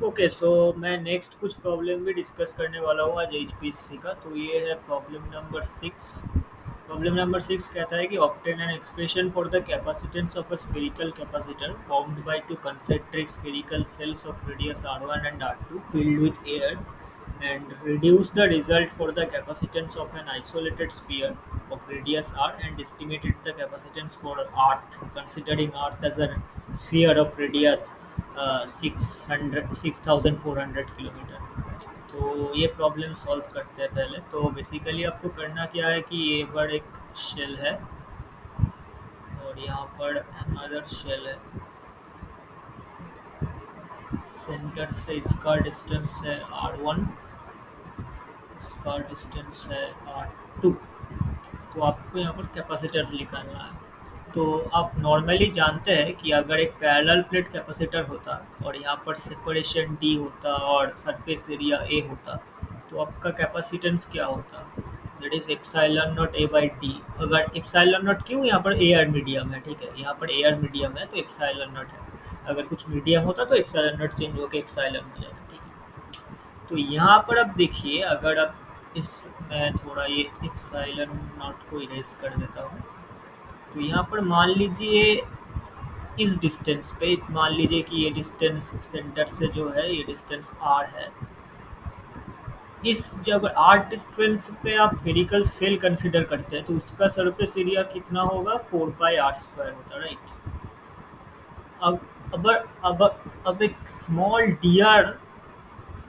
Okay, सो मैं next कुछ problem भी डिस्कस करने वाला हूँ आज एचपीएससी का। तो ये है प्रॉब्लम नंबर 6। प्रॉब्लम नंबर 6 कहता है कि obtain an expression for the capacitance of a spherical capacitor formed by two concentric spherical cells of radius r1 and r2 filled with air, and reduce the result for the capacitance of an isolated sphere of radius r, and estimated the capacitance for earth considering earth as a sphere of radius 6,400 kilometre. तो ये problem solve करते हैं पहले। तो basically आपको करना क्या है कि ये पर एक शेल है और यहाँ पर अनदर शेल है। सेंटर से इसका डिस्टेंस है r1, इसका डिस्टेंस है r2। तो आपको यहाँ पर कैपेसिटर निकालना है। तो आप नॉर्मली जानते हैं कि अगर एक पैरेलल प्लेट कैपेसिटर होता और यहाँ पर सेपरेशन डी होता और सरफेस एरिया ए होता, तो आपका कैपेसिटेंस क्या होता? That is epsilon not a by D. अगर एप्सिलॉन नॉट क्यों, यहाँ पर एयर मीडियम है, ठीक है, यहाँ पर एयर मीडियम है तो एप्सिलॉन नॉट है। अगर कुछ मीडियम होता तो एप्सिलॉन नॉट चेंज होकर एप्सिलॉन हो जाता, ठीक है। तो यहाँ पर अब देखिए, अगर आप इस मैं थोड़ा ये एप्सिलॉन नॉट को इरेज कर देता हूँ। तो यहाँ पर मान लीजिए इस डिस्टेंस पे मान लीजिए कि ये डिस्टेंस सेंटर से जो है ये डिस्टेंस r है। इस जब r डिस्टेंस पे आप स्फेरिकल सेल कंसिडर करते हैं तो उसका सरफेस एरिया कितना होगा? 4πr² होता, राइट। अब अब अब एक स्मॉल dr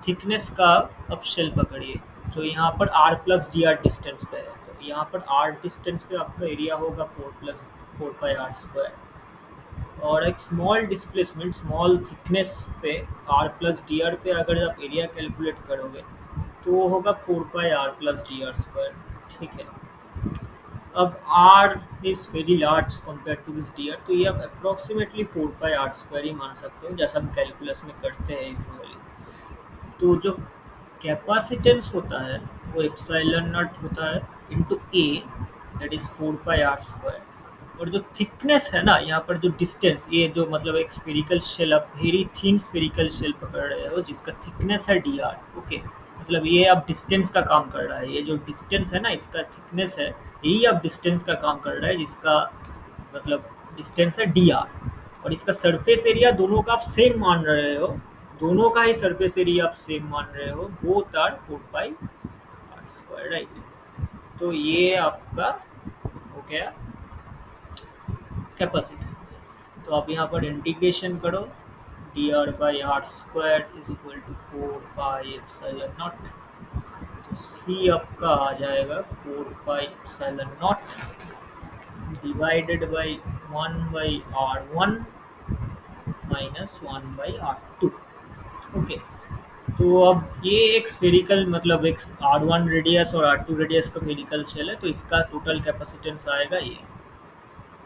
थिकनेस का अब शेल पकड़िए जो यहाँ पर r प्लस dr डिस्टेंस पे है। तो यहाँ पर r डिस्टेंस पे आपका एरिया होगा 4πr²। और एक स्मॉल डिस्प्लेसमेंट स्मॉल थिकनेस पे r प्लस डी आर पे अगर आप एरिया कैलकुलेट करोगे तो वो होगा 4πr+dr², ठीक है। अब r is very large compare to this D R, तो ये आप अप्रोक्सीमेटली 4πr² ही मान सकते हो, जैसा हम कैलकुलस में करते हैं यूजुअली। तो जो कैपेसिटेंस होता है वो एप्सिलॉन नॉट होता है into A, that is 4πr²। और जो थिकनेस है ना, यहाँ पर जो डिस्टेंस, ये जो मतलब एक स्फेरिकल शेल, आप वेरी थिन स्फेरिकल शेल पकड़ रहे हो जिसका थिकनेस है डी आर, ओके। मतलब ये अब डिस्टेंस का काम कर रहा है, ये जो डिस्टेंस है ना इसका थिकनेस है, यही अब डिस्टेंस का काम कर रहा है जिसका मतलब डिस्टेंस है डी आर। और इसका सरफेस एरिया दोनों का आप सेम मान रहे हो, दोनों का ही सरफेस एरिया आप सेम मान रहे हो, बोथ आर 4πr², राइट। तो ये आपका हो गया कैपेसिटेंस। तो आप यहाँ पर इंटीग्रेशन करो, D R by r² is equal to 4πε0। तो सी आपका आ जाएगा 4πε0 divided by 1/r1 minus 1/r2, okay. तो अब ये एक स्फेरिकल मतलब एक r1 रेडियस और r2 रेडियस का स्फेरिकल शेल है, तो इसका टोटल कैपेसिटेंस आएगा ये।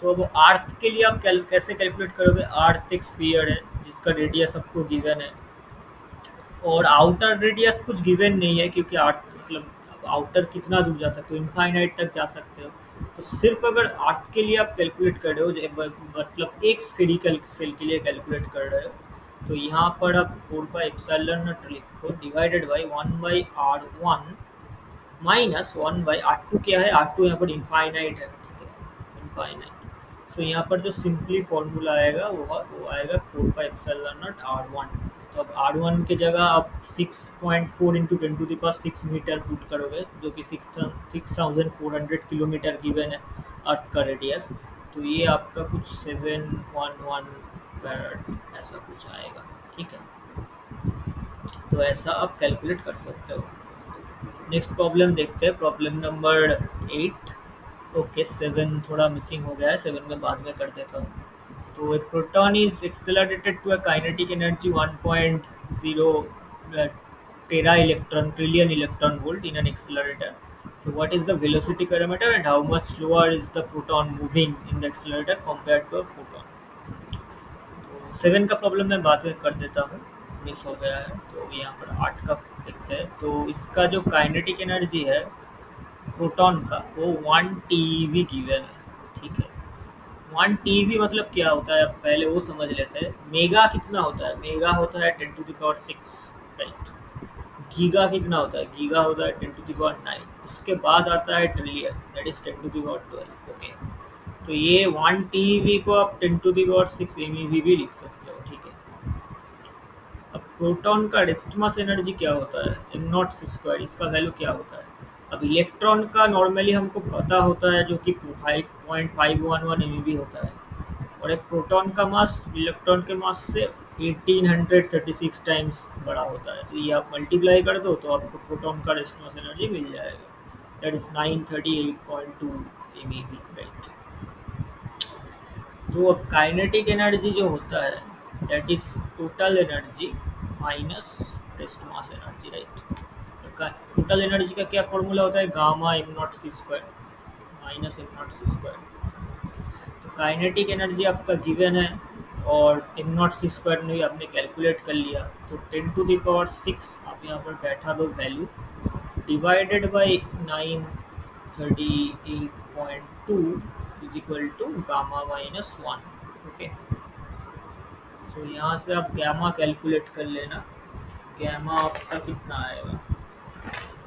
तो अब अर्थ के लिए आप कैसे कैलकुलेट करोगे? अर्थ एक स्फीयर है जिसका रेडियस आपको गिवन है और आउटर रेडियस कुछ गिवन नहीं है, क्योंकि अर्थ मतलब आउटर कितना दूर जा सकते हो, इनफाइनाइट तक जा सकते हो। तो सिर्फ अगर अर्थ के लिए आप कैलकुलेट कर रहे हो, मतलब एक स्फेरिकल सेल के लिए कैलकुलेट कर रहे हो, तो यहाँ पर आप 4πε0 लिखो divided by 1/r1 minus 1/r2। क्या है? r2 यहाँ पर इनफाइनाइट है, ठीक है, इनफाइनाइट। सो यहाँ पर जो सिंपली फॉर्मूला आएगा वो आएगा 4πε0r1। तो अब r1 की जगह आप 6.4 इंटू 10⁶ मीटर पुट करोगे, जो कि 6,400 किलोमीटर गिवन है अर्थ का रेडियस। तो ये आपका कुछ 711 फैराड ऐसा कुछ आएगा, ठीक है। तो ऐसा आप कैलकुलेट कर सकते हो। नेक्स्ट प्रॉब्लम देखते हैं, प्रॉब्लम नंबर 8। ओके, 7 थोड़ा मिसिंग हो गया है, 7 में बाद में कर देता हूँ। तो A proton is accelerated to a kinetic energy 1.0 tera electron trillion electron volt in an accelerator. So what is the velocity parameter and how much slower is the proton moving in the accelerator compared to a photon? तो 7 का problem मैं बाद में कर देता हूँ, miss हो गया है। तो यहाँ पर 8 का देखते हैं। तो इसका जो काइनेटिक एनर्जी है प्रोटॉन का वो 1 TeV गिवन है, ठीक है, वन टीवी मतलब क्या होता है, अब पहले वो समझ लेते हैं। मेगा कितना होता है? मेगा होता है 10⁻6, राइट। गीगा कितना होता है? गीगा होता है 10⁻9। उसके बाद आता है ट्रिलियन, दैट इज 10⁻12। ओके, तो ये वन टीवी को आप 10⁻6 एमईवी भी लिख सकते हो, ठीक है। अब प्रोटॉन का डिस्टमास एनर्जी क्या होता है? एम नॉट सी स्क्वायर, इसका वैल्यू क्या होता है? अब इलेक्ट्रॉन का नॉर्मली हमको पता होता है, जो कि 5.511 एमईवी होता है। और एक प्रोटॉन का मास इलेक्ट्रॉन के मास से 1836 टाइम्स बड़ा होता है। तो ये आप मल्टीप्लाई कर दो तो आपको प्रोटॉन का डिस्टमास एनर्जी मिल जाएगा, दैट इज 938.2 एमईवी, राइट। तो अब काइनेटिक एनर्जी जो होता है, that is total energy minus rest mass energy, right. Total energy का क्या फॉर्मूला होता है? Gamma M naught C square minus M naught C square. तो काइनेटिक एनर्जी आपका गिवन है, और एम नॉट सी स्क्वायर में भी आपने कैलकुलेट कर लिया। तो 10⁶ आप यहाँ पर बैठा दो value, divided by 938.2 is equal to gamma minus 1। Okay, so यहाँ से आप गैमा कैलकुलेट कर लेना। गैमा आपका कितना आएगा,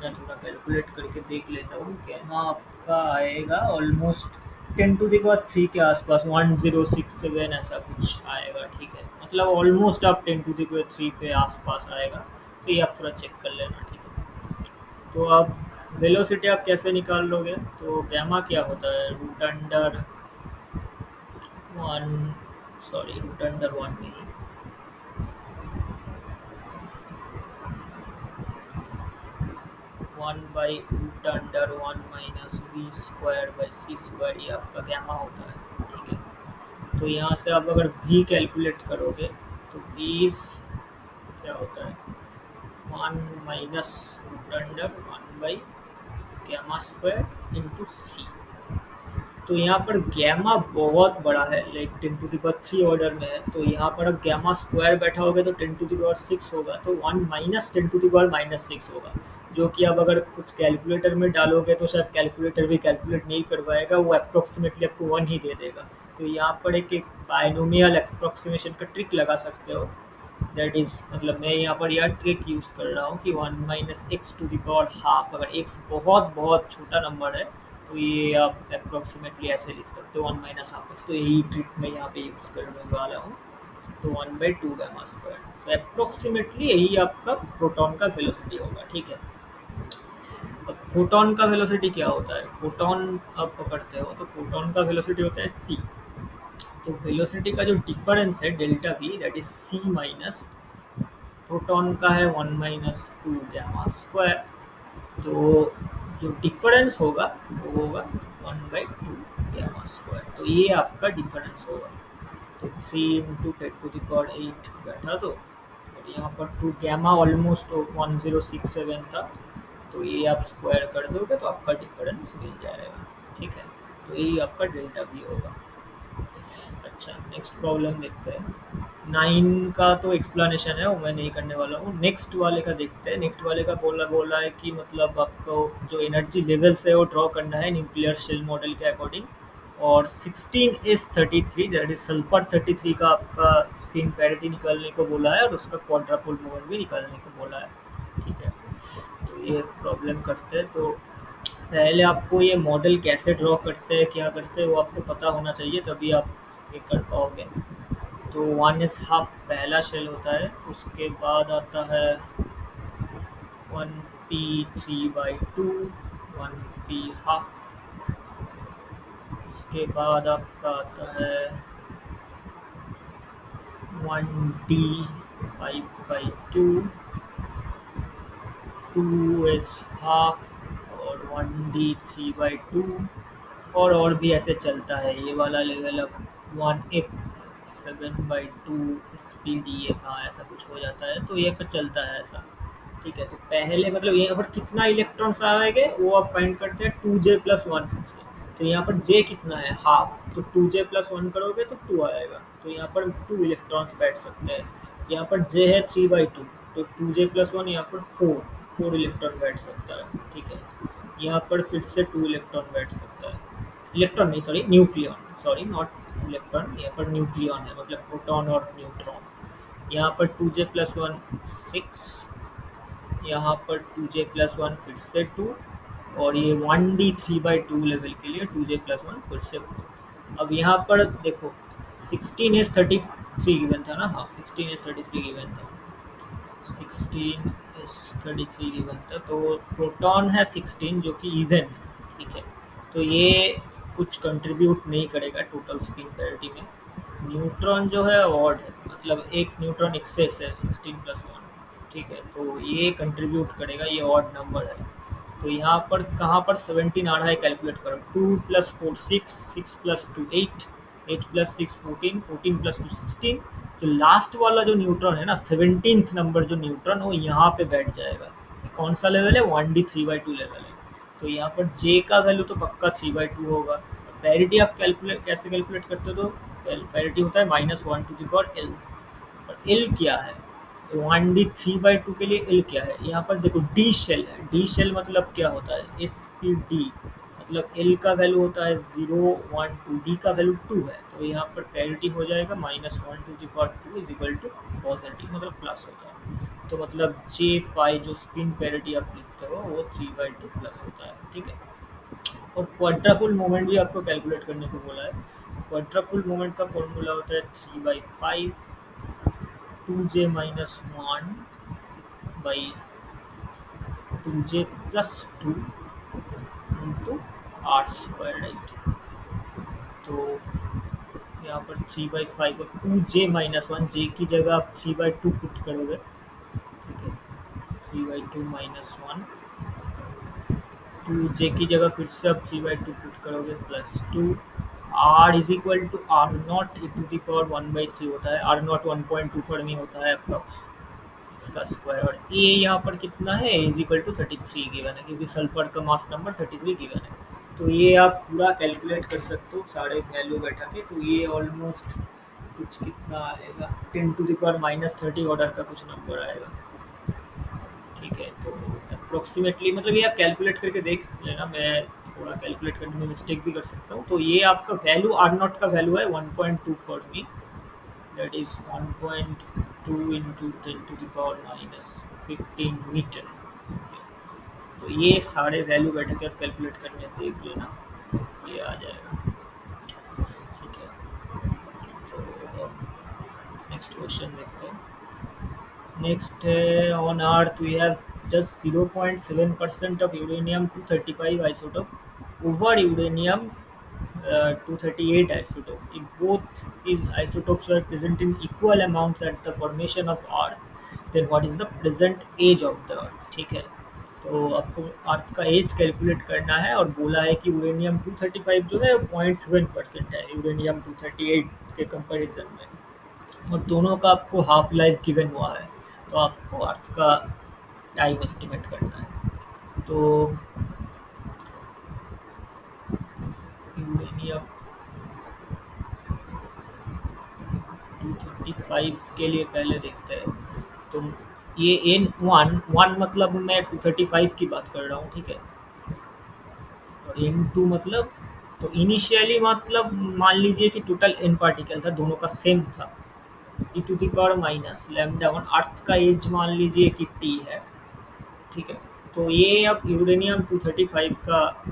मैं थोड़ा कैलकुलेट करके देख लेता हूँ। गैमा आपका आएगा ऑलमोस्ट 10⁻3 के आसपास, 1067 ऐसा कुछ आएगा, ठीक है। मतलब ऑलमोस्ट आप 10⁻3 पे आसपास आएगा। तो ये आप थोड़ा चेक कर लेना, ठीक है। तो अब वेलोसिटी आप कैसे निकाल लोगे? तो गैमा क्या होता है? Root under one, sorry root under one नहीं, 1/√1 minus V square by C square, ये आपका गैमा होता है, ठीक है। तो यहाँ से आप अगर v कैलकुलेट करोगे तो v क्या होता है? 1 minus root under 1 by gamma square into C. तो यहाँ पर गैमा बहुत बड़ा है, लाइक 10⁻3 ऑर्डर में है। तो यहाँ पर अब गैमा स्क्वायर बैठा होगा तो 10⁻6 होगा, तो 1 माइनस 10⁻6 होगा, जो कि अब अगर कुछ कैलकुलेटर में डालोगे तो शायद कैलकुलेटर भी कैलकुलेट नहीं करवाएगा, वो अप्रोक्सीमेटली आपको 1 ही दे देगा। तो यहाँ पर एक बायनोमियल अप्रोक्सीमेशन का ट्रिक लगा सकते हो, दैट इज़ मतलब मैं यहाँ पर यह ट्रिक यूज़ कर रहा हूँ कि 1 minus X to the power half. अगर एक्स बहुत बहुत छोटा नंबर है तो ये आप अप्रोक्सीमेटली ऐसे लिख सकते हो 1 माइनस हाफ एक्स। तो यही ट्रिक मैं यहाँ पे यूज़ करने वाला हूँ। तो 1/2 गामा स्क्वायर, तो अप्रोक्सीमेटली यही आपका प्रोटॉन का वेलोसिटी होगा, ठीक है। अब फोटॉन का वेलोसिटी क्या होता है? फोटॉन आप पकड़ते हो तो फोटॉन का वेलोसिटी होता है सी। तो वेलोसिटी का जो डिफरेंस है delta V, that is C minus proton का है 1 माइनस 2 गैमा स्क्वायर। तो जो डिफरेंस होगा वो होगा 1/2 गैमा स्क्वायर। तो ये आपका डिफरेंस होगा। तो 3 इंटू 10⁸ बैठा दो, और यहाँ पर 2 गैमा ऑलमोस्ट 1067 था, तो ये आप स्क्वायर कर दोगे तो आपका डिफरेंस मिल जाएगा, ठीक है। तो यही आपका डेल्टा भी होगा। अच्छा, नेक्स्ट प्रॉब्लम देखते हैं। 9 का तो एक्सप्लेनेशन है, वो मैं नहीं करने वाला हूँ। नेक्स्ट वाले का देखते हैं। नेक्स्ट वाले का बोला बोला है कि मतलब आपको जो एनर्जी लेवल्स है वो ड्रॉ करना है न्यूक्लियर शेल मॉडल के अकॉर्डिंग। और 16s33, दैट इज सल्फर 33 का आपका स्पिन पैरिटी निकालने को बोला है, और उसका क्वाड्रापोल मोमेंट भी निकालने को बोला है, ठीक है। तो ये प्रॉब्लम करते हैं। तो पहले आपको ये मॉडल कैसे ड्रॉ करते हैं, क्या करते हैं, वो आपको पता होना चाहिए, तभी आप ये कर पाओगे। तो 1/2 पहला शेल होता है, उसके बाद आता है 1p3/2, 1p हाफ, उसके बाद आपका आता है 1d5/2, 2s हाफ, और 1d3/2, और भी ऐसे चलता है। ये वाला लेवल अब 1f7/2 SPDF, हाँ ऐसा कुछ हो जाता है। तो ये पर चलता है ऐसा, ठीक है। तो पहले मतलब यहाँ पर कितना इलेक्ट्रॉन्स आएंगे वो आप फाइंड करते हैं 2j+1 से। तो यहाँ पर j कितना है? हाफ। तो 2j+1 करोगे तो 2 आएगा, तो यहाँ पर 2 इलेक्ट्रॉन्स बैठ सकते हैं। यहाँ पर j है 3/2, तो 2j+1 यहाँ पर 4 इलेक्ट्रॉन बैठ सकता है, ठीक है। यहाँ पर फिर से 2 इलेक्ट्रॉन बैठ सकता है, इलेक्ट्रॉन नहीं, sorry nucleon, sorry not electron, यहाँ पर न्यूक्लियन है मतलब प्रोटॉन और न्यूट्रॉन। यहाँ पर 2J+1 6, यहाँ पर 2J+1 फिर से 2, और ये 1D3/2 लेवल के लिए 2J+1 फिर से 4। अब यहाँ पर देखो 16 is 33 गिवन था ना, हाँ 16 is 33 गिवन था, 16 is 33 गिवन था, तो प्रोटॉन है 16 जो कि इवन है, ठीक है। तो ये कुछ कंट्रीब्यूट नहीं करेगा टोटल स्पिन पैरिटी में। न्यूट्रॉन जो है ऑड है, मतलब एक न्यूट्रॉन एक्सेस है 16+1, ठीक है, तो ये कंट्रीब्यूट करेगा, ये ऑड नंबर है। तो यहाँ पर कहाँ पर 17 आ रहा है कैलकुलेट करो, 2+4 6, 6+2 8, 8+6 14, 14+2 16। जो लास्ट वाला जो न्यूट्रॉन है ना, 17th नंबर जो न्यूट्रॉन, वो यहाँ पे बैठ जाएगा। कौन सा लेवल है, 1D3/2 लेवल है। तो यहाँ पर जे का वैल्यू तो पक्का 3/2 होगा। पैरिटी आप कैलकुलेट कैसे कैलकुलेट करते हो, तो पैरिटी होता है -1 और एल क्या है, 1D3/2 के लिए एल क्या है, यहाँ पर देखो डी शेल है। डी शेल मतलब क्या होता है, SPD, मतलब एल का वैल्यू होता है 0 1 2, डी का वैल्यू 2 है, तो यहाँ पर पैरिटी हो जाएगा -1/2 इज इक्वल टू पॉजिटिव, मतलब प्लस होता है। तो मतलब जे पाई जो स्पिन पैरिटी आप लिखते हो वो 3/2 प्लस होता है, ठीक है। और क्वाड्रापुल मोमेंट भी आपको कैलकुलेट करने को बोला है। क्वाड्रापुल मोमेंट का फॉर्मूला होता है 3/5 2J-1 by 2J+2 into R², right. तो यहाँ पर 3/5 और 2J-1, जे की जगह आप 3/2 पुट करोगे, ठीक है, 3/2 - 1, 2J की जगह फिर से आप 3/2 पुट करोगे +2, R is equal to R0 e⁻1/3 होता है, R0 1.2 फर्मी होता है अप्रॉक्स, इसका स्क्वायर। और ए यहाँ पर कितना है, इज इक्वल टू 33 गिवन है, क्योंकि सल्फर का मास नंबर 33 गिवन है। तो ये आप पूरा कैलकुलेट कर सकते हो सारे वैल्यू बैठा के। तो ये ऑलमोस्ट कुछ कितना आएगा, 10⁻³ ऑर्डर का कुछ नंबर आएगा, ठीक है। तो अप्रोक्सीमेटली मतलब ये आप कैलकुलेट करके देख लेना, मैं थोड़ा कैलकुलेट करने में मिस्टेक भी कर सकता हूँ। तो ये आपका वैल्यू R0 का वैल्यू है 1.2 fermi, that is 1.2 into 10⁻⁻15 metre. तो ये सारे वैल्यू बैठ के आप कैलकुलेट करने देख लेना, ये आ जाएगा, ठीक है। तो नेक्स्ट क्वेश्चन देखते हैं। नेक्स्ट है, on earth we have just 0.7% of uranium-235 isotope over uranium-238 isotope. If both these isotopes were present in equal amounts at the formation of Earth, then what is the present age of the Earth? ठीक है, तो आपको अर्थ का age calculate करना है, और बोला है कि यूरेनियम 235 जो है वो 0.7% है यूरेनियम 238 के कंपैरिजन में, और दोनों का आपको हाफ लाइफ गिवन हुआ है। तो आपको अर्थ का टाइम एस्टिमेट करना है। तो यूरेनियम 235 के लिए पहले देखते हैं। तो ये N1 मतलब मैं 235 की बात कर रहा हूँ, ठीक है, और N2 मतलब, तो इनिशियली मतलब मान लीजिए कि टोटल N पार्टिकल था, दोनों का सेम था, e⁻⁻1 अर्थ का एज मान लीजिए कि T है, ठीक है। तो ये अब यूरेनियम 235 का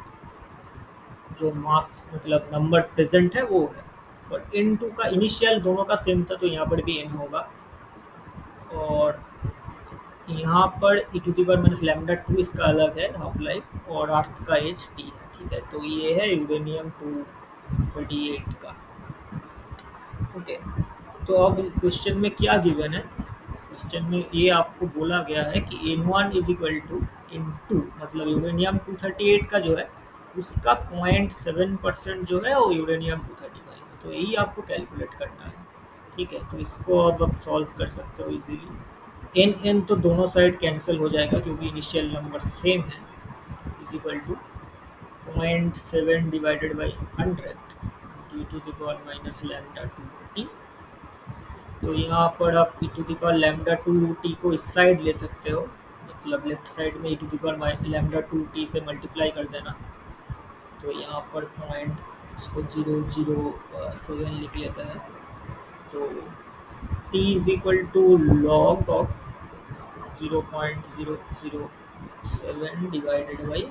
जो मास मतलब नंबर प्रेजेंट है वो है, और N2 का इनिशियल दोनों का सेम था, तो यहाँ पर भी N होगा, और यहाँ पर e⁻⁻2 इसका अलग है हाफ लाइफ, और अर्थ का एज T है, ठीक है। तो ये है यूरेनियम 238 का, ओके। तो अब क्वेश्चन में क्या गिवन है, क्वेश्चन में ये आपको बोला गया है कि N1 is equal to N2, मतलब यूरेनियम 238 का जो है उसका 0.7% जो है वो यूरेनियम 235 है। तो यही आपको कैलकुलेट करना है, ठीक है। तो इसको अब आप सॉल्व कर सकते हो इजीली। N तो दोनों साइड कैंसिल हो जाएगा क्योंकि इनिशियल नंबर सेम है, is equal to 0.7 divided by 100 e⁻⁻λ2t। तो यहाँ पर आप e⁻⁻2t को इस साइड ले सकते हो, मतलब लेफ्ट साइड में e⁻⁻2t से मल्टीप्लाई कर देना। तो यहाँ पर 0.7 इसको 007 लिख लेते हैं। तो T is equal to log of 0.007 divided by,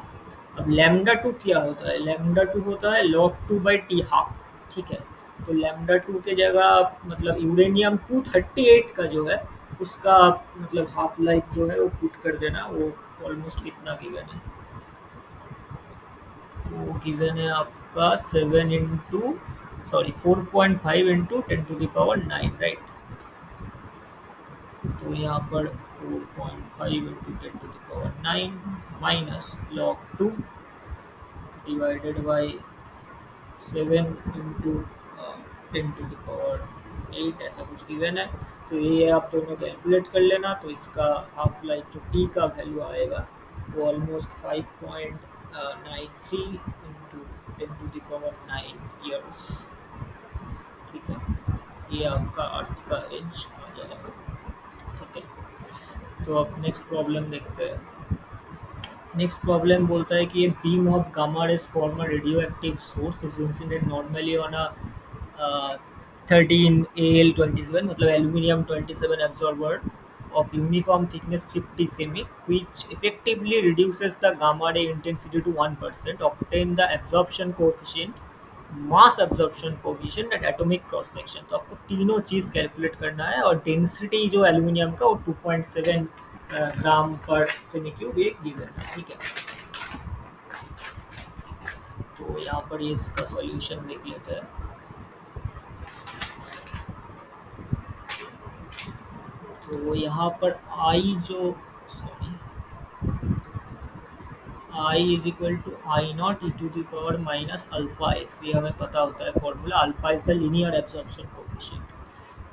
अब लैम्डा टू क्या होता है, लैम्डा टू होता है log two by T half, ठीक है। तो लैम्डा टू के जगह आप मतलब यूरेनियम 238 का जो है उसका आप मतलब हाफ लाइफ जो है वो पुट कर देना, वो ऑलमोस्ट कितना गिवन है, वो गिवन है आपका 7 इंटू सॉरी 4.5 इंटू 10⁻⁹ राइट। तो यहाँ पर 4.5 into 10⁻⁹ minus log two divided by 7 into 10⁸ ऐसा कुछ गिवन है। तो ये आप दोनों कैलकुलेट कर लेना, तो इसका हाफ लाइफ जो टी का वैल्यू आएगा वो ऑलमोस्ट 5.93 इंटू 10⁹ ठीक है। ये आपका अर्थ का एज आ जाएगा, ठीक है। तो अब नेक्स्ट प्रॉब्लम देखते हैं। नेक्स्ट प्रॉब्लम बोलता है कि a beam of gamma rays form a radioactive source is incident normally on a 13 Al27 मतलब aluminium 27 absorber of uniform thickness 50 semi which effectively reduces the gamma ray intensity to 1%, obtain the absorption coefficient, mass absorption coefficient at atomic cross section. तो आपको तीनों चीज़ calculate करना है और density जो aluminium का वो 2.7 ग्राम पर सेमी क्यूब एक गिवन है, ठीक है। तो यहाँ पर ये इसका सॉल्यूशन देख लेते हैं। तो यहाँ पर आई जो sorry I is equal to I naught E to the power minus alpha x, ये हमें पता होता है formula, alpha is the linear absorption coefficient.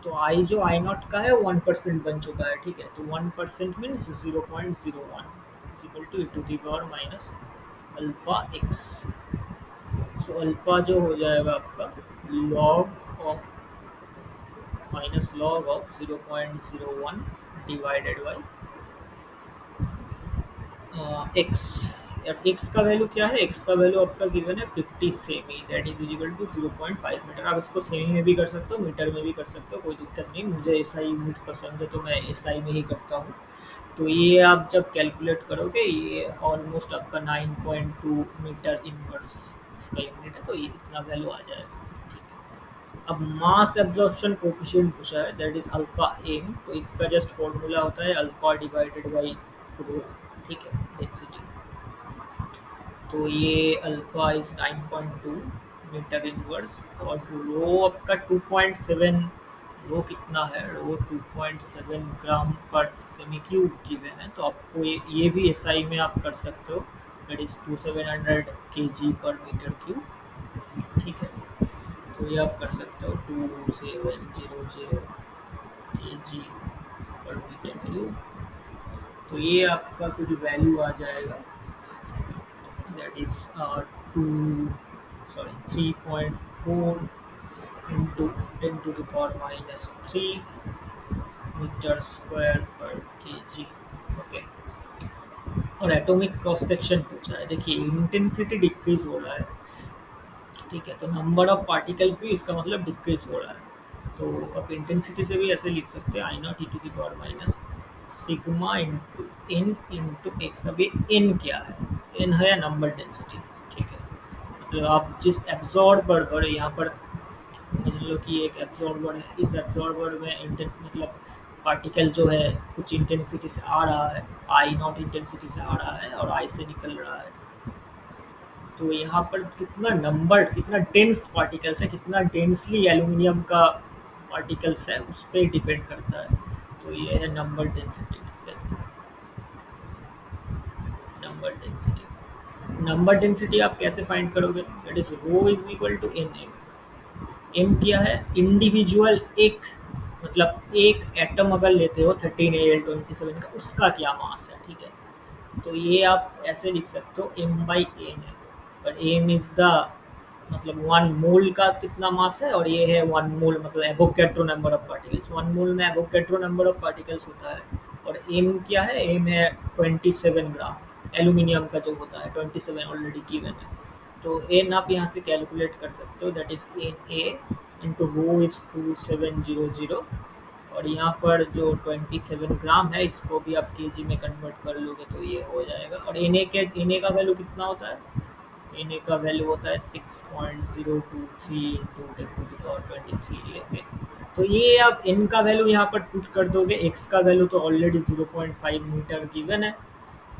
तो आई जो आई नॉट का है 1% बन चुका है, ठीक है। तो 1% means 0.01 equal to e to the power minus alpha x. So alpha जो हो जाएगा आपका log of minus log of 0.01 divided by x. अब एक्स का वैल्यू क्या है, एक्स का वैल्यू आपका गिवन है 50 cm, that is equal to 0.5 metre. आप इसको सेमी में भी कर सकते हो, मीटर में भी कर सकते हो, कोई दिक्कत नहीं। मुझे एसआई यूनिट पसंद है तो मैं एसआई में ही करता हूँ। तो ये आप जब कैलकुलेट करोगे ये ऑलमोस्ट आपका 9.2 मीटर इनवर्स इसका यूनिट है, तो ये इतना वैल्यू आ जाएगा, ठीक है। अब मास एब्जॉर्प्शन कोफिशिएंट पूछा है, दैट इज अल्फा एम। तो इसका जस्ट फॉर्मूला होता है अल्फा डिवाइडेड बाई रो, ठीक है, डेंसिटी। तो ये अल्फा इज 9.2 मीटर इनवर्स और रो आपका 2.7, रो कितना है, रो 2.7 ग्राम पर सेमी क्यूब गिवन है। तो आपको ये भी एसआई में आप कर सकते हो, दैट इज 2700 kg पर मीटर क्यूब, ठीक है। तो ये आप कर सकते हो 2700 kg पर मीटर क्यूब। तो ये आपका कुछ वैल्यू आ जाएगा, that is 3.4 into 10 to the power minus 3 metre square per kg, okay. और एटॉमिक क्रॉस सेक्शन पूछा है, देखिए इंटेंसिटी डिक्रीज हो रहा है, ठीक है। तो नंबर ऑफ पार्टिकल्स भी इसका मतलब डिक्रीज हो रहा है। तो अब इंटेंसिटी से भी ऐसे लिख सकते हैं I naught E to the power minus sigma into N into X. अभी एन क्या है, एन है या नंबर डेंसिटी, ठीक है। मतलब आप जिस एब्जॉर्बर पर यहाँ पर मान लो कि एक एब्जॉर्बर है, इस एब्जॉर्बर में मतलब पार्टिकल जो है कुछ इंटेंसिटी से आ रहा है, आई नॉट इंटेंसिटी से आ रहा है और आई से निकल रहा है। तो यहाँ पर कितना नंबर, कितना डेंस पार्टिकल्स है, कितना डेंसली एल्यूमिनियम का पार्टिकल्स है उस पर डिपेंड करता है। तो ये है नंबर डेंसिटी, ठीक है। नंबर डेंसिटी, नंबर डेंसिटी आप कैसे फाइंड करोगे, that is rho is equal to N M. M क्या है, इंडिविजुअल एक मतलब एक एटम अगर लेते हो 13Al27 का, उसका क्या मास है, ठीक है। तो ये आप ऐसे लिख सकते हो एम बाई एन है, पर एम इज द मतलब 1 मोल का कितना मास है और ये है 1 मोल मतलब एवोगैड्रो नंबर ऑफ पार्टिकल्स। 1 मोल में एवोगैड्रो नंबर ऑफ पार्टिकल्स होता है और एम क्या है, एम है 27 ग्राम। एल्यूमिनियम का जो होता है 27 ऑलरेडी गिवन है। तो एन आप यहाँ से कैलकुलेट कर सकते हो, that is N A into rho is 2700, और यहाँ पर जो 27 ग्राम है इसको भी आप केजी में कन्वर्ट कर लोगे तो ये हो जाएगा। और एन ए का वैल्यू कितना होता है? एन ए का वैल्यू होता है 6.023 into 10 to the power 23। Okay, तो ये आप एन का वैल्यू यहाँ पर पुट कर दोगे, एक्स का वैल्यू तो ऑलरेडी 0.5 मीटर गिवन है।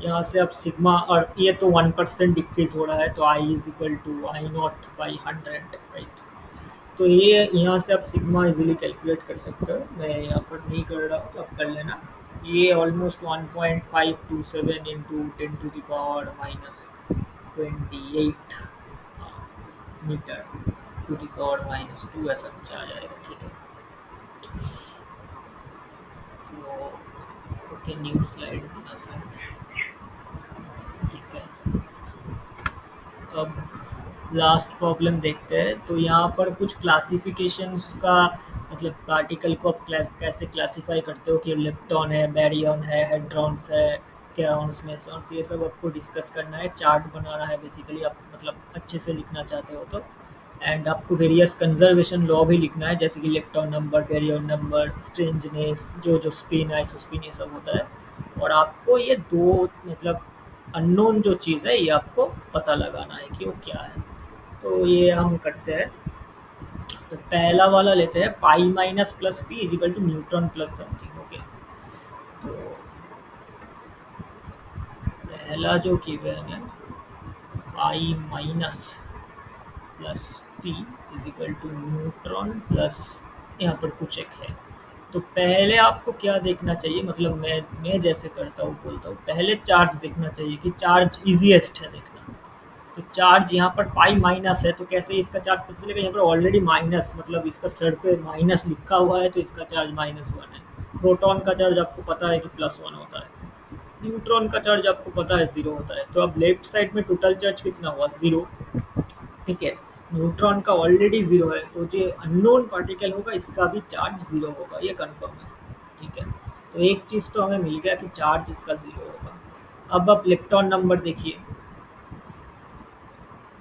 यहाँ से अब सिग्मा, और ये तो 1% डिक्रीज हो रहा है, तो I is equal to I naught by 100, right. तो ये यहाँ से आप सिग्मा इजीली कैलकुलेट कर सकते हो, मैं यहाँ पर नहीं कर रहा हूँ, आप कर लेना। ये almost 1.527 into 10 to the power - 28 metre to the power -2 ऐसा कुछ आ जाएगा, ठीक है। तो ओके, न्यू स्लाइड बनाते हैं, ठीक है। अब लास्ट प्रॉब्लम देखते हैं। तो यहाँ पर कुछ क्लासिफिकेशंस का, मतलब पार्टिकल को आप कैसे क्लासीफाई करते हो, कि लेप्टॉन है, बैरियन है, हेड्रॉन्स है, कैऑन्स, मेसॉन्स, ये सब आपको डिस्कस करना है, चार्ट बनाना है बेसिकली, आप मतलब अच्छे से लिखना चाहते हो तो। एंड आपको वेरियस कंजर्वेशन लॉ भी लिखना है, जैसे कि electron number, Baryon number, strangeness, जो स्पिन, आइसोस्पिन, ये सब होता है। और आपको ये दो मतलब अननोन जो चीज़ है ये आपको पता लगाना है कि वो क्या है। तो ये हम करते हैं। तो पहला वाला लेते हैं, pi minus plus P is equal to neutron plus something. Okay, तो पहला जो गिवन है, pi minus plus P is equal to neutron plus, यहाँ पर कुछ एक है। तो पहले आपको क्या देखना चाहिए, मतलब मैं जैसे करता हूँ, बोलता हूँ, पहले चार्ज देखना चाहिए कि चार्ज इजीएस्ट है देखना। तो चार्ज यहाँ पर पाई माइनस है, तो कैसे इसका चार्ज पता चलेगा? यहाँ पर ऑलरेडी माइनस, मतलब इसका सर पे माइनस लिखा हुआ है, तो इसका चार्ज -1 है। प्रोटॉन का चार्ज आपको पता है कि +1 होता है। न्यूट्रॉन का चार्ज आपको पता है 0 होता है। तो अब लेफ्ट साइड में टोटल चार्ज कितना हुआ? 0, ठीक है। न्यूट्रॉन का ऑलरेडी 0 है, तो जो अननोन पार्टिकल होगा इसका भी चार्ज 0 होगा, ये कन्फर्म है, ठीक है। तो एक चीज़ तो हमें मिल गया कि चार्ज इसका 0 होगा। अब आप इलेक्ट्रॉन नंबर देखिए,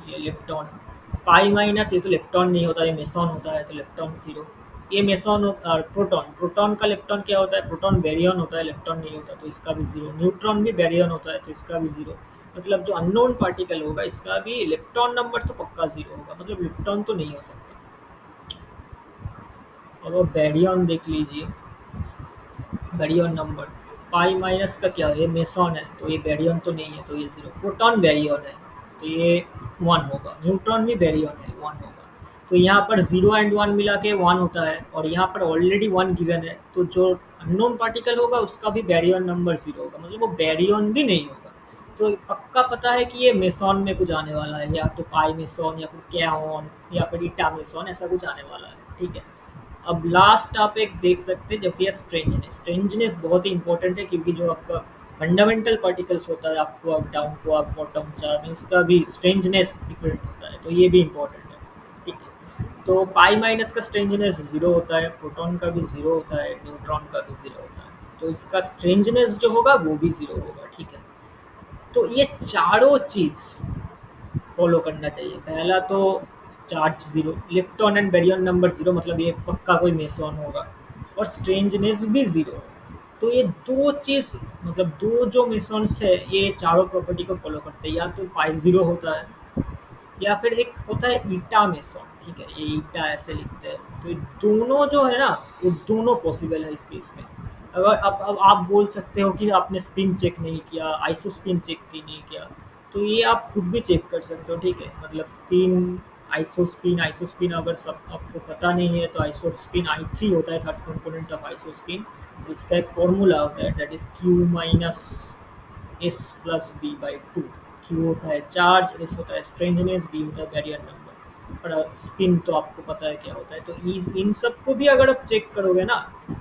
ये लेप्टॉन, पाई माइनस, ये तो लेप्टॉन नहीं होता, ये मेसॉन होता है, तो लेप्टॉन 0। ये मेसॉन और प्रोटॉन, प्रोटॉन का लेप्टॉन क्या होता है? प्रोटॉन बैरियन होता है, लेप्टॉन नहीं होता, तो इसका भी 0। न्यूट्रॉन भी बैरियन होता है, तो इसका भी 0। मतलब जो अननोन पार्टिकल होगा इसका भी इलेक्ट्रॉन नंबर तो पक्का 0 होगा, मतलब लेप्टॉन तो नहीं हो सकता। और वो बैरियन देख लीजिए, बैरियन नंबर, पाई माइनस का क्या है? ये मेसॉन है, तो ये बैरियन तो नहीं है, तो ये 0। प्रोटॉन बैरियन है, तो ये 1 होगा। न्यूट्रॉन भी बैरियन है, 1 होगा। तो यहाँ पर 0 एंड 1 मिला के 1 होता है, और यहाँ पर ऑलरेडी 1 गिवन है, तो जो अननोन पार्टिकल होगा उसका भी बैरियन नंबर 0 होगा, मतलब वो बैरियन भी नहीं होगा। तो पक्का पता है कि ये मेसॉन में कुछ आने वाला है, या तो पाई मेसॉन, या फिर कैओन, या फिर ईटा मेसॉन, ऐसा कुछ आने वाला है, ठीक है। अब लास्ट आप एक देख सकते हैं जो कि है स्ट्रेंजनेस। स्ट्रेंजनेस बहुत ही इंपॉर्टेंट है, क्योंकि जो आपका फंडामेंटल पार्टिकल्स होता है, आपको आप डाउन को आप बॉटम चार, इसका भी स्ट्रेंजनेस डिफरेंट होता है, तो ये भी इंपॉर्टेंट है, ठीक है। तो पाई माइनस का स्ट्रेंजनेस 0 होता है, प्रोटॉन का भी 0 होता है, न्यूट्रॉन का भी 0 होता है, तो इसका स्ट्रेंजनेस जो होगा वो भी 0 होगा, ठीक है। तो ये चारों चीज़ फॉलो करना चाहिए। पहला तो charge 0, lepton and Baryon number 0, मतलब ये पक्का कोई मेसॉन होगा, और स्ट्रेंजनेस भी 0। तो ये दो चीज़, मतलब दो जो मेसॉन्स है ये चारों प्रॉपर्टी को फॉलो करते हैं, या तो पाई 0 होता है, या फिर एक होता है ईटा मेसॉन, ठीक है, ये ईटा ऐसे लिखते हैं। तो ये दोनों जो है ना, वो दोनों पॉसिबल है इस केस में। अगर अब आप बोल सकते हो कि आपने स्पिन चेक नहीं किया, आइसो स्पिन चेक की नहीं किया, तो ये आप खुद भी चेक कर सकते हो, ठीक है। मतलब स्पिन, आइसो स्पिन अगर सब आपको पता नहीं है, तो आइसो स्पिन I3 होता है, third component of isospin. इसका एक फॉर्मूला होता है, that is Q minus S plus B by 2। Q होता है चार्ज, एस होता है स्ट्रेंजनेस, बी होता है बैरियर नंबर, और स्पिन तो आपको पता है क्या होता है। तो इन सबको भी अगर आप चेक करोगे ना,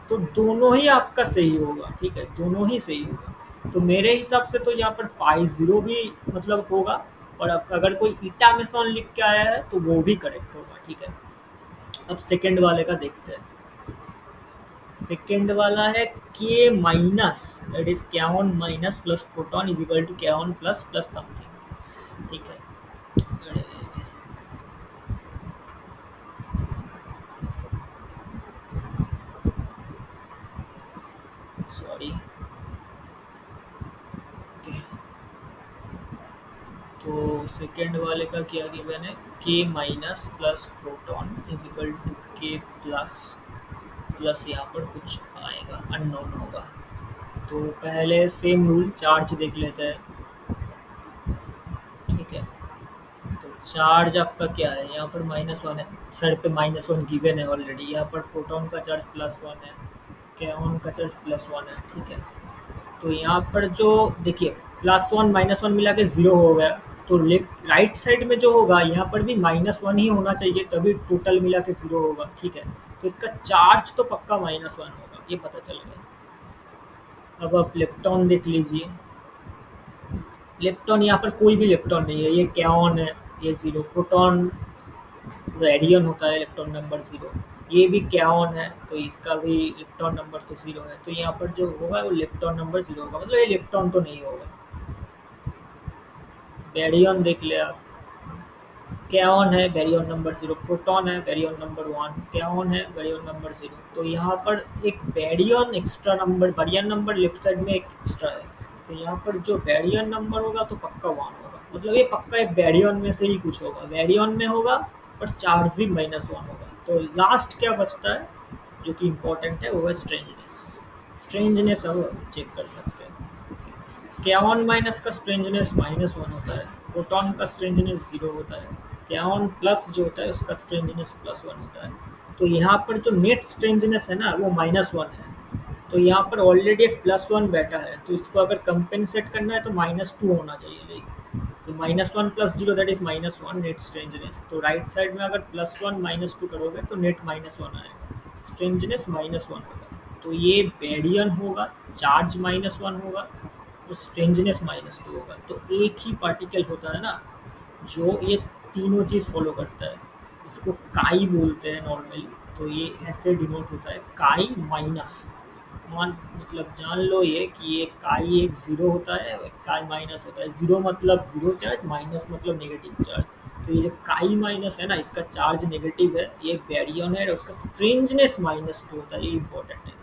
तो दोनों ही आपका सही होगा, ठीक है, दोनों ही सही होगा। तो मेरे हिसाब से तो यहाँ पर पाई 0 भी मतलब होगा, और अगर कोई ईटा मेसॉन लिख के आया है तो वो भी करेक्ट होगा, ठीक है। अब सेकेंड वाले का देखते हैं। सेकेंड वाला है K minus, that is kaon minus plus proton is equal to kaon plus plus something, ठीक है। सॉरी। ओके, तो सेकेंड वाले का क्या गिवन है, K minus plus proton is equal to K plus plus यहाँ पर कुछ आएगा अननोन होगा। तो पहले सेम रूल चार्ज देख लेते हैं। ठीक है, तो चार्ज आपका क्या है, यहाँ पर -1 है, साइड पे -1 गिवन है ऑलरेडी। यहाँ पर प्रोटॉन का चार्ज +1 है, कैओन का चार्ज +1 है। ठीक है, तो यहाँ पर जो देखिए +1 -1 मिला के 0 हो गया, तो लेफ्ट राइट साइड में जो होगा यहाँ पर भी -1 ही होना चाहिए, तभी टोटल मिला के 0 होगा। ठीक है, तो इसका चार्ज तो पक्का -1 होगा, ये पता चल गया। अब आप लेप्टॉन देख लीजिए। लेप्टॉन यहाँ पर कोई भी लेप्टॉन नहीं है, ये कैओन है, ये 0। प्रोटॉन रेडियन होता है इलेक्ट्रॉन नंबर 0। ये भी कैओन है, तो इसका भी इलेक्ट्रॉन नंबर तो 0 है। तो यहाँ पर जो होगा वो इलेक्ट्रॉन नंबर 0 होगा, मतलब ये इलेक्ट्रॉन तो नहीं होगा। बैरियन देख ले आप, कैओन है, बैरियन नंबर 0। प्रोटॉन है, बैरियन नंबर 1। कैओन है, बैरियन नंबर 0। तो यहाँ पर एक Baryon extra number, Baryon number left side में एक एक्स्ट्रा है। तो यहाँ पर जो बैरियन नंबर होगा तो पक्का 1 होगा, मतलब ये पक्का एक बैरियन में से ही कुछ होगा, बैरियन में होगा और चार्ज भी -1 होगा। तो लास्ट क्या बचता है जो कि इम्पोर्टेंट है, वो है स्ट्रेंजनेस। स्ट्रेंजनेस अब चेक कर सकते हैं। कैओन माइनस का स्ट्रेंजनेस -1 होता है, प्रोटॉन का स्ट्रेंजनेस 0 होता है, कैओन प्लस जो होता है उसका स्ट्रेंजनेस +1 होता है। तो यहाँ पर जो नेट स्ट्रेंजनेस है ना वो -1 है। तो यहाँ पर ऑलरेडी एक +1 बैठा है, तो इसको अगर कंपेंसेट करना है तो -2 होना चाहिए, लेकिन तो -1 + 0 दैट इज -1 नेट स्ट्रेंजनेस। तो राइट साइड में अगर +1 -2 करोगे तो नेट -1 आएगा, स्ट्रेंजनेस -1 होगा। तो ये बेरियन होगा, चार्ज -1 होगा, तो स्ट्रेंजनेस -2 होगा। तो एक ही पार्टिकल होता है ना जो ये तीनों चीज़ फॉलो करता है, इसको काई बोलते हैं नॉर्मली। तो ये ऐसे डिनोट होता है काई माइनस, मान मतलब जान लो ये कि ये काई एक 0 होता है और एक काई माइनस होता है। 0 मतलब 0 चार्ज, माइनस मतलब नेगेटिव चार्ज। तो ये जो काई माइनस है ना, इसका चार्ज नेगेटिव है, ये एक बैरियन है और उसका स्ट्रेंजनेस -2 होता है, ये इंपॉर्टेंट है।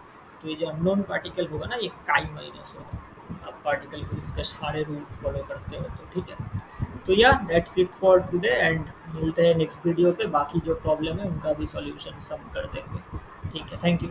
तो ये जो अननोन पार्टिकल होगा ना, ये काई माइनस होगा। आप पार्टिकल फिजिक्स के सारे रूल फॉलो करते हो तो ठीक है। तो या that's it for today, and मिलते हैं नेक्स्ट वीडियो पे। बाकी जो प्रॉब्लम है उनका भी सॉल्यूशन सब कर देंगे। ठीक है, थैंक यू।